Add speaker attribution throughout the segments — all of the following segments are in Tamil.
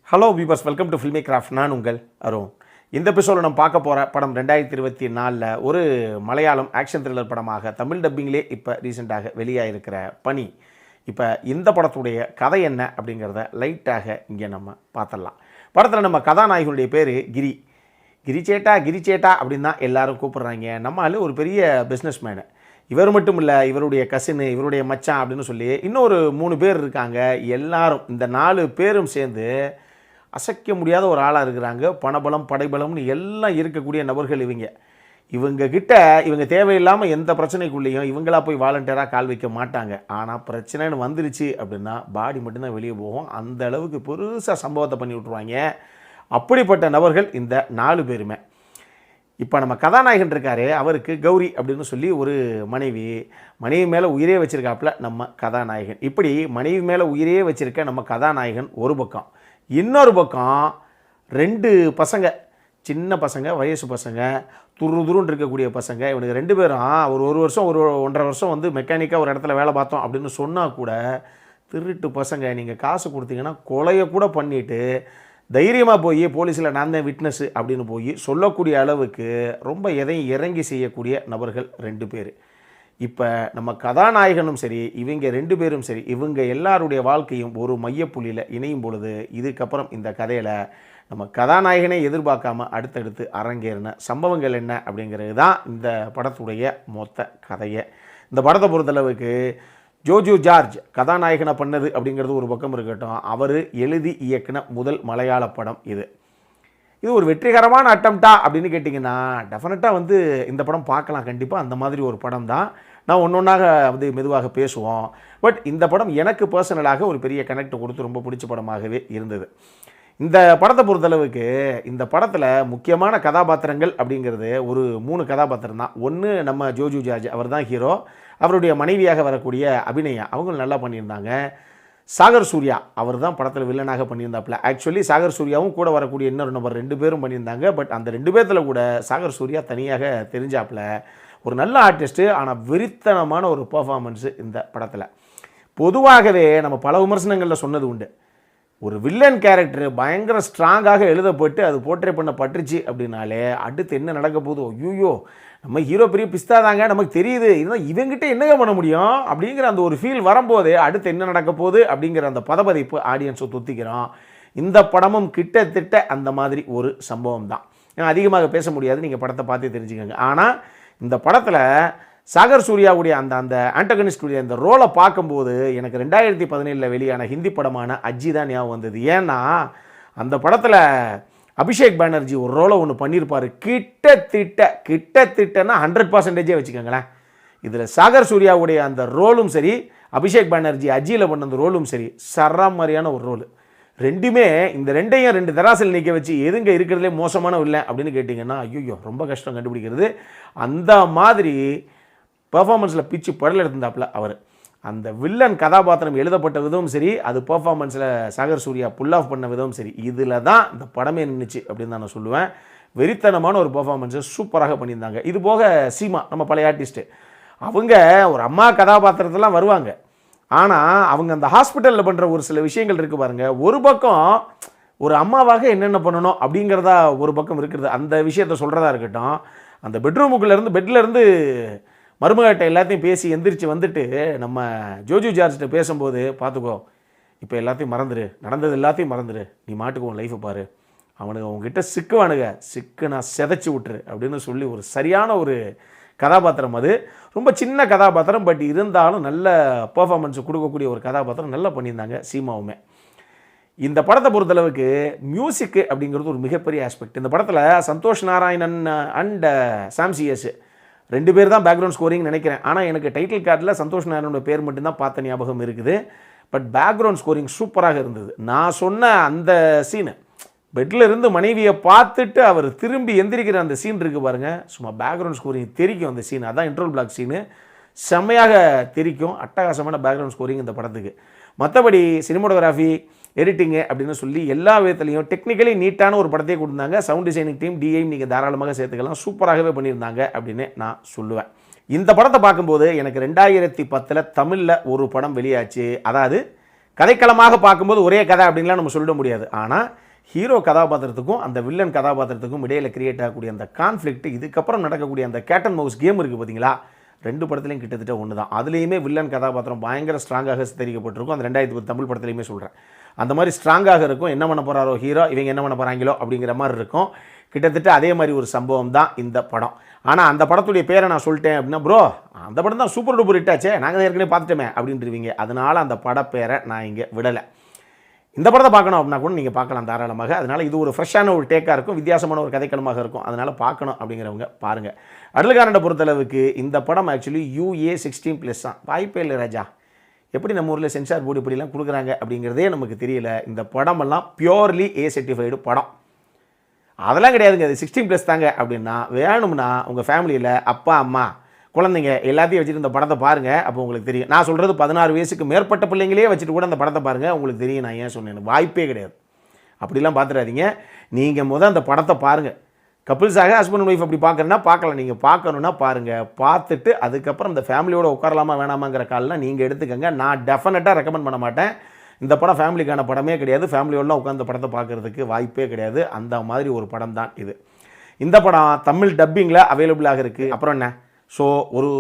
Speaker 1: Hello viewers, welcome to filmy craft. நான் உங்கள் அருண். இந்த எபிசோடில் நம்ம பார்க்க போகிற படம் 2024 ஒரு மலையாளம் ஆக்ஷன் த்ரில்லர் படமாக தமிழ் டப்பிங்லே இப்போ ரீசெண்டாக வெளியாகிருக்கிற பனி. இப்போ இந்த படத்துடைய கதை என்ன அப்படிங்கிறத லைட்டாக இங்கே நம்ம பார்த்துடலாம். படத்தில் நம்ம கதாநாயகனுடைய பேர் கிரிச்சேட்டா அப்படின்னு தான் எல்லோரும் கூப்பிட்றாங்க. நம்மளால ஒரு பெரிய பிஸ்னஸ் மேனு. இவர் மட்டும் இல்லை, இவருடைய கசினு, இவருடைய மச்சான் அப்படின்னு சொல்லி இன்னொரு 3 பேர் இருக்காங்க. எல்லாரும் இந்த 4 பேரும் சேர்ந்து அசைக்க முடியாத ஒரு ஆளாக இருக்கிறாங்க. பணபலம், படைபலம்னு எல்லாம் இருக்கக்கூடிய நபர்கள் இவங்க தேவையில்லாமல் எந்த பிரச்சனைக்குள்ளேயும் இவங்களா போய் வாலண்டியராக கால் வைக்க மாட்டாங்க. ஆனால் பிரச்சனைன்னு வந்துருச்சு அப்படின்னா பாடி மட்டும்தான் வெளியே போகும். அந்த அளவுக்கு பெருசாக சம்பவத்தை பண்ணி விட்ருவாங்க. அப்படிப்பட்ட நபர்கள் இந்த 4 பேருமே. இப்போ நம்ம கதாநாயகன் இருக்காரு, அவருக்கு கௌரி அப்படின்னு சொல்லி ஒரு மனைவி மேலே உயிரே வச்சுருக்காப்புல நம்ம கதாநாயகன். இப்படி மனைவி மேலே உயிரே வச்சுருக்க நம்ம கதாநாயகன் ஒரு பக்கம், இன்னொரு பக்கம் 2 பசங்க, சின்ன பசங்க, வயசு பசங்க, துருன்னு இருக்கக்கூடிய பசங்க. இவனுக்கு 2 பேரும் ஒரு வருஷம் 1.5 வருஷம் வந்து மெக்கானிக்காக ஒரு இடத்துல வேலை பார்த்தோம் அப்படின்னு சொன்னால் கூட திருட்டு பசங்க. நீங்கள் காசு கொடுத்தீங்கன்னா கொலையை கூட பண்ணிவிட்டு தைரியமாக போய் போலீஸில் நான் தான் விட்னஸ்ஸு அப்படின்னு போய் சொல்லக்கூடிய அளவுக்கு ரொம்ப எதையும் இறங்கி செய்யக்கூடிய நபர்கள் 2 பேர். இப்போ நம்ம கதாநாயகனும் சரி, இவங்க 2 பேரும் சரி, இவங்க எல்லாருடைய வாழ்க்கையும் ஒரு மையப்புள்ளியில் இணையும் பொழுது இதுக்கப்புறம் இந்த கதையில் நம்ம கதாநாயகனை எதிர்பார்க்காம அடுத்தடுத்து அரங்கேறின சம்பவங்கள் என்ன அப்படிங்கிறது தான் இந்த படத்துடைய மொத்த கதையை. இந்த படத்தை பொறுத்தளவுக்கு ஜோஜு ஜார்ஜ் கதாநாயகனை பண்ணது அப்படிங்கிறது ஒரு பக்கம் இருக்கட்டும், அவர் எழுதி இயக்கின முதல் மலையாள படம் இது ஒரு வெற்றிகரமான அட்டம்ப்டா அப்படின்னு கேட்டிங்கன்னா டெஃபினட்டாக வந்து இந்த படம் பார்க்கலாம் கண்டிப்பாக. அந்த மாதிரி ஒரு படம் தான். நான் ஒன்றொன்றாக வந்து மெதுவாக பேசுவோம். பட் இந்த படம் எனக்கு பர்சனலாக ஒரு பெரிய கனெக்ட் கொடுத்து ரொம்ப பிடிச்ச படமாகவே இருந்தது. இந்த படத்தை பொறுத்தளவுக்கு இந்த படத்தில் முக்கியமான கதாபாத்திரங்கள் அப்படிங்கிறது ஒரு 3 கதாபாத்திரம் தான். ஒன்று நம்ம ஜோஜு ஜார்ஜ், அவர் தான் ஹீரோ. அவருடைய மனைவியாக வரக்கூடிய அபிநயா, அவங்களும் நல்லா பண்ணியிருந்தாங்க. சாகர் சூர்யா, அவர் தான் படத்தில் வில்லனாக பண்ணியிருந்தாப்புல. ஆக்சுவலி சாகர் சூர்யாவும் கூட வரக்கூடிய இன்னொரு நபர் 2 பேரும் பண்ணியிருந்தாங்க. பட் அந்த 2 பேர்த்தில் கூட சாகர் சூர்யா தனியாக தெரிஞ்சாப்புல. ஒரு நல்ல ஆர்டிஸ்ட்டு, ஆனால் வெறித்தனமான ஒரு பர்ஃபார்மன்ஸு இந்த படத்தில். பொதுவாகவே நம்ம பல விமர்சனங்களில் சொன்னது உண்டு, ஒரு வில்லன் கேரக்டர் பயங்கர ஸ்ட்ராங்காக எழுதப்பட்டு அது போர்ட்ரே பண்ணப்பட்டுருச்சு அப்படின்னாலே அடுத்து என்ன நடக்க போகுதோ, ஐயோ நம்ம ஹீரோ பெரிய பிஸ்தா தாங்க, நமக்கு தெரியுது, இதுதான் இவங்கிட்ட என்னங்க பண்ண முடியும் அப்படிங்கிற அந்த ஒரு ஃபீல் வரும்போது அடுத்து என்ன நடக்க போகுது அப்படிங்கிற அந்த பதபதிப்பு ஆடியன்ஸை தொத்திக்கிறோம். இந்த படமும் கிட்டத்தட்ட அந்த மாதிரி ஒரு சம்பவம் தான். அதிகமாக பேச முடியாது, நீங்கள் படத்தை பார்த்து தெரிஞ்சுக்கோங்க. ஆனால் இந்த படத்தில் சாகர் சூர்யாவுடைய அந்த ஆண்டகனிஸ்டுடைய அந்த ரோலை பார்க்கும்போது எனக்கு 2017 வெளியான ஹிந்தி படமான அஜ்ஜி தான் ஞாபகம் வந்தது. ஏன்னா அந்த படத்தில் அபிஷேக் பானர்ஜி ஒரு ரோலை ஒன்று பண்ணியிருப்பார். கிட்டத்தட்டனா 100% வச்சுக்கோங்களேன். இதில் சாகர் சூர்யாவுடைய அந்த ரோலும் சரி, அபிஷேக் பானர்ஜி அஜ்ஜியில் பண்ண அந்த ரோலும் சரி, சராமாரியான ஒரு ரோல். ரெண்டுமே இந்த 2 தராசில் நிற்க வச்சு எதுங்க இருக்கிறதுலே மோசமான இல்லை அப்படின்னு கேட்டிங்கன்னா ஐயோ ரொம்ப கஷ்டம் கண்டுபிடிக்கிறது. அந்த மாதிரி பெர்ஃபார்மன்ஸில் பிச்சு படல் எடுத்திருந்தாப்புல அவர். அந்த வில்லன் கதாபாத்திரம் எழுதப்பட்ட விதமும் சரி, அது பெர்ஃபார்மன்ஸில் சாகர் சூர்யா புல் ஆஃப் பண்ண விதமும் சரி, இதில் தான் இந்த படமே நின்றுச்சு அப்படின்னு தான் நான் சொல்லுவேன். வெறித்தனமான ஒரு பெர்ஃபார்மன்ஸை சூப்பராக பண்ணியிருந்தாங்க. இது போக சீமா, நம்ம பழைய ஆர்டிஸ்ட்டு, அவங்க ஒரு அம்மா கதாபாத்திரத்தெல்லாம் வருவாங்க. ஆனால் அவங்க அந்த ஹாஸ்பிட்டலில் பண்ணுற ஒரு சில விஷயங்கள் இருக்குது பாருங்கள். ஒரு பக்கம் ஒரு அம்மாவாக என்னென்ன பண்ணணும் அப்படிங்கிறதா ஒரு பக்கம் இருக்கிறது. அந்த விஷயத்தை சொல்கிறதா இருக்கட்டும், அந்த பெட்லேருந்து மருமகிட்ட எல்லாத்தையும் பேசி எந்திரிச்சு வந்துட்டு நம்ம ஜோஜு ஜார்ஜ்கிட்ட பேசும்போது, பார்த்துக்கோ இப்போ எல்லாத்தையும் மறந்துடு, நடந்தது எல்லாத்தையும் மறந்துடு, நீ மாட்டுக்கு உன் லைஃப்பை பாரு, அவனுக்கு அவங்ககிட்ட சிக்கு நான் செதைச்சி விட்டுரு அப்படின்னு சொல்லி ஒரு சரியான ஒரு கதாபாத்திரம். அது ரொம்ப சின்ன கதாபாத்திரம், பட் இருந்தாலும் நல்ல பர்ஃபார்மன்ஸ் கொடுக்கக்கூடிய ஒரு கதாபாத்திரம். நல்லா பண்ணியிருந்தாங்க சீமாவுமே. இந்த படத்தை பொறுத்தளவுக்கு மியூசிக்கு அப்படிங்கிறது ஒரு மிகப்பெரிய ஆஸ்பெக்ட். இந்த படத்தில் சந்தோஷ் நாராயணன் அண்ட் சாம் சிஎஸ் 2 பேர் தான் பேக்ரவுண்ட் ஸ்கோரிங் நினைக்கிறேன். ஆனால் எனக்கு டைட்டில் கார்டில் சந்தோஷ் நாராயணனோட பேர் மட்டும்தான் பார்த்த ஞாபகம் இருக்குது. பட் பேக்ரவுண்ட் ஸ்கோரிங் சூப்பராக இருந்தது. நான் சொன்ன அந்த சீனு, பெட்டில் இருந்து மனைவியை பார்த்துட்டு அவர் திரும்பி எந்திரிக்கிற அந்த சீன் இருக்குது பாருங்கள், சும்மா பேக்ரவுண்ட் ஸ்கோரிங் தெரிக்கும் அந்த சீன். அதான் இன்ட்ரோல் பிளாக் சீனு, செம்மையாக தெரிக்கும். அட்டகாசமான பேக்ரவுண்ட் ஸ்கோரிங் இந்த படத்துக்கு. மற்றபடி சினிமோட்டோகிராஃபி, எடிட்டிங்கு அப்படின்னு சொல்லி எல்லா விதத்துலையும் டெக்னிக்கலி நீட்டான ஒரு படத்தையே கொடுத்தாங்க. சவுண்ட் டிசைனிங் டீம், டிஐயும் நீங்கள் தாராளமாக சேர்த்துக்கலாம், சூப்பராகவே பண்ணியிருந்தாங்க அப்படின்னு நான் சொல்லுவேன். இந்த படத்தை பார்க்கும்போது எனக்கு 2010 தமிழில் ஒரு படம் வெளியாச்சு, அதாவது கதைக்களமாக பார்க்கும்போது ஒரே கதை அப்படின்லாம் நம்ம சொல்லிட முடியாது. ஆனால் ஹீரோ கதாபாத்திரத்துக்கும் அந்த வில்லன் கதாபாத்திரத்துக்கும் இடையில் கிரியேட் ஆகக்கூடிய அந்த கான்ஃப்ளிக்ட், இதுக்கப்புறம் நடக்கக்கூடிய அந்த கேட் அண்ட் மவுஸ் கேம் இருக்குது பார்த்தீங்களா, 2 படத்துலையும் கிட்டத்தட்ட ஒன்று தான். அதுலேயுமே வில்லன் கதாபாத்திரம் பயங்கர ஸ்ட்ராங்காக சித்தரிக்கப்பட்டிருக்கும். அந்த 2010 தமிழ் படத்துலையுமே சொல்கிறேன். அந்த மாதிரி ஸ்ட்ராங்காக இருக்கும். என்ன பண்ண போகிறாரோ ஹீரோ, இவங்க என்ன பண்ண போகிறாங்களோ அப்படிங்கிற மாதிரி இருக்கும். கிட்டத்தட்ட அதே மாதிரி ஒரு சம்பவம் தான் இந்த படம். ஆனால் அந்த படத்துடைய பேரை நான் சொல்லிட்டேன் அப்படின்னா, ப்ரோ அந்த படம் தான் சூப்பர் டூப்பர் ஹிட் ஆச்சே, நாங்கள் தான் ஏற்கனவே பார்த்துட்டோமே அப்படின்றீங்க. அதனால் அந்த படப்பேரை நான் இங்கே விடலை. இந்த படத்தை பார்க்கணும் அப்படின்னா கூட நீங்கள் பார்க்கலாம் தாராளமாக. அதனால் இது ஒரு ஃப்ரெஷ்ஷான ஒரு டேக்காக இருக்கும், வித்தியாசமான ஒரு கதைக்களமாக இருக்கும். அதனால் பார்க்கணும் அப்படிங்கிறவங்க பாருங்கள். அடல்காரனை பொறுத்தளவுக்கு இந்த படம் ஆக்சுவலி UA16+ தான். வாய்ப்பே இல்லை ராஜா. எப்படி நம்ம ஊரில் சென்சார் போர்டு இப்படிலாம் கொடுக்குறாங்க அப்படிங்கிறதே நமக்கு தெரியல. இந்த படமெல்லாம் பியோர்லி A சர்டிஃபைடு படம். அதெல்லாம் கிடையாதுங்க, அது 16+ தாங்க. அப்படின்னா வேணும்னா உங்கள் ஃபேமிலியில் அப்பா அம்மா குழந்தைங்க எல்லாத்தையும் வச்சுட்டு இந்த படத்தை பாருங்கள். அப்போ உங்களுக்கு தெரியும். நான் சொல்கிறது 16 வயசுக்கு மேற்பட்ட பிள்ளைங்களே வச்சுட்டு கூட அந்த படத்தை பாருங்கள், உங்களுக்கு தெரியும் நான் ஏன் சொன்னேன். வாய்ப்பே கிடையாது. அப்படிலாம் பார்த்துடாதீங்க. நீங்கள் அந்த படத்தை பாருங்கள். கப்பிள்ஸாக ஹஸ்பண்ட் அண்ட் ஒய்ஃப் அப்படி பார்க்குறேன்னா பார்க்கலாம். நீங்கள் பார்க்கணுன்னா பாருங்கள். பார்த்துட்டு அதுக்கப்புறம் இந்த ஃபேமிலியோட உட்காரலாமா வேணாமாங்கிற காலெலாம் நீங்கள் எடுத்துக்கங்க. நான் டெஃபினட்டாக ரெக்கமெண்ட் பண்ண மாட்டேன். இந்த படம் ஃபேமிலிக்கான படமே கிடையாது. ஃபேமிலியோடலாம் உட்காந்து படத்தை பார்க்குறதுக்கு வாய்ப்பே கிடையாது. அந்த மாதிரி ஒரு படம் தான் இது. இந்த படம் தமிழ் டப்பிங்கில் அவைலபிளாக இருக்குது. அப்புறம் என்ன, ஸோ ஒரு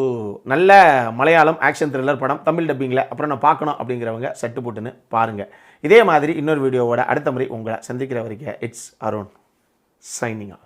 Speaker 1: நல்ல மலையாளம் ஆக்ஷன் த்ரில்லர் படம் தமிழ் டப்பிங்கில் அப்புறம் நான் பார்க்கணும் அப்படிங்கிறவங்க சட்டு போட்டுன்னு பாருங்கள். இதே மாதிரி இன்னொரு வீடியோவோட அடுத்த முறை உங்களை சந்திக்கிற வரைக்கும் இட்ஸ் அருண் சைனிங் ஆஃப்.